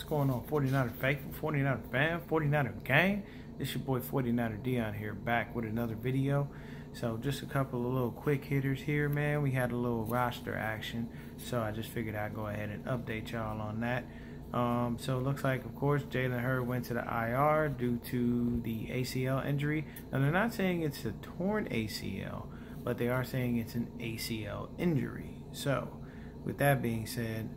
What's going on, 49er faithful, 49er fan, 49er gang? It's your boy 49er Dion here, back with another video. So just a couple of little quick hitters here, man. We had a little roster action, so I just figured I'd go ahead and update y'all on that. So it looks like, of course, Jalen Hurd went to the IR due to the ACL injury. Now, they're not saying it's a torn ACL, but they are saying it's an ACL injury. So with that being said,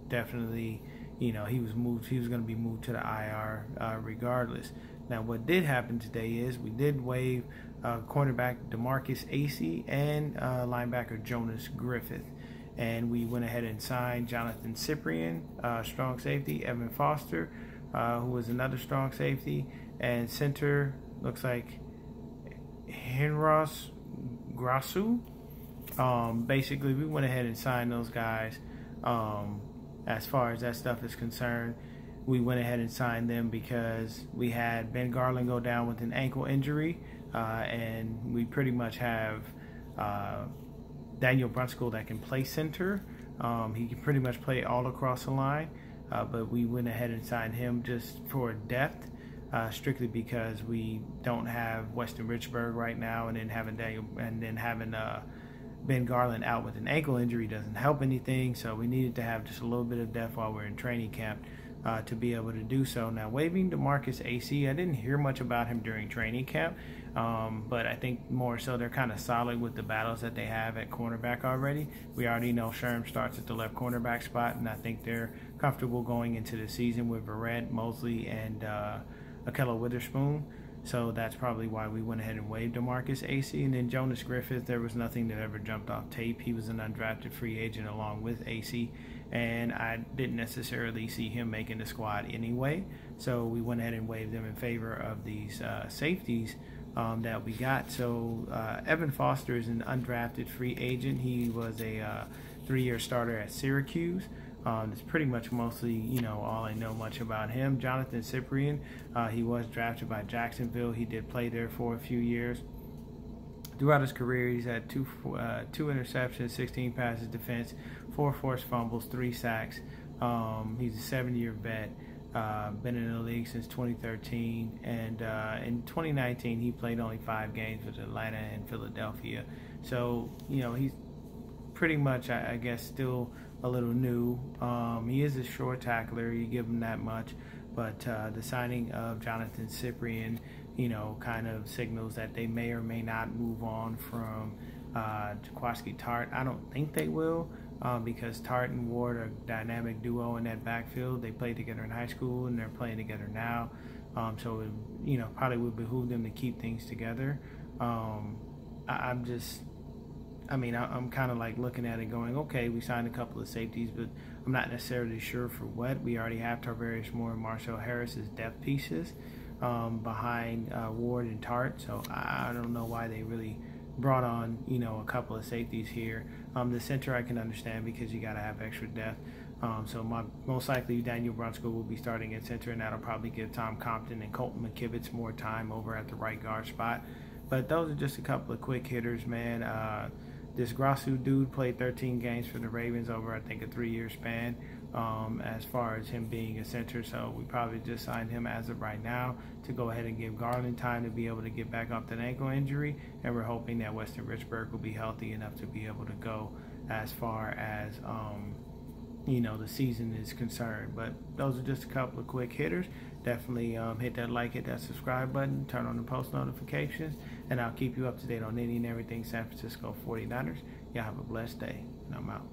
definitely, you know, he was going to be moved to the IR regardless. Now, what did happen today is we did waive cornerback DeMarcus Acey and linebacker Jonas Griffith. And we went ahead and signed Jonathan Cyprien, strong safety, Evan Foster, who was another strong safety, and center looks like Henros Grasu. Basically, we went ahead and signed those guys. As far as that stuff is concerned, we went ahead and signed them because we had Ben Garland go down with an ankle injury, and we pretty much have Daniel Brunskill that can play center. He can pretty much play all across the line, but we went ahead and signed him just for depth, strictly because we don't have Weston Richburg right now, and then having Ben Garland out with an ankle injury doesn't help anything. So we needed to have just a little bit of depth while we're in training camp to be able to do so. Now, waiving DeMarcus Acey, I didn't hear much about him during training camp, but I think more so they're kind of solid with the battles that they have at cornerback already. We already know Sherm starts at the left cornerback spot, and I think they're comfortable going into the season with Verrett, Mosley, and Ahkello Witherspoon. So that's probably why we went ahead and waived DeMarcus Acey. And then Jonas Griffith, there was nothing that ever jumped off tape. He was an undrafted free agent along with Acey, and I didn't necessarily see him making the squad anyway. So we went ahead and waived them in favor of these safeties that we got. So Evan Foster is an undrafted free agent. He was a 3-year starter at Syracuse. It's pretty much mostly, you know, all I know much about him. Jonathan Cyprien, he was drafted by Jacksonville. He did play there for a few years. Throughout his career, he's had two interceptions, 16 passes defense, 4 forced fumbles, 3 sacks. He's a 7-year vet. Been in the league since 2013, and in 2019 he played only 5 games with Atlanta and Philadelphia. So, you know, he's pretty much, I guess, still a little new. He is a short tackler, you give him that much, but the signing of Jonathan Cyprien, you know, kind of signals that they may or may not move on from Jaquiski Tartt. I don't think they will, because Tartt and Ward are a dynamic duo in that backfield. They played together in high school and they're playing together now, so it, you know, probably would behoove them to keep things together. I'm kind of like looking at it going, okay, we signed a couple of safeties, but I'm not necessarily sure for what. We already have Tarvarius Moore and Marcel Harris as depth pieces behind Ward and Tartt, so I don't know why they really brought on, you know, a couple of safeties here. The center I can understand because you got to have extra depth. So most likely Daniel Brunskill will be starting at center, and that'll probably give Tom Compton and Colton McKivitz more time over at the right guard spot. But those are just a couple of quick hitters, man. This Grasu dude played 13 games for the Ravens over, I think, a 3-year span, as far as him being a center. So we probably just signed him as of right now to go ahead and give Garland time to be able to get back off that ankle injury. And we're hoping that Weston Richburg will be healthy enough to be able to go as far as, you know, the season is concerned. But those are just a couple of quick hitters. Definitely hit that like, hit that subscribe button, turn on the post notifications, and I'll keep you up to date on any and everything San Francisco 49ers. Y'all have a blessed day, and I'm out.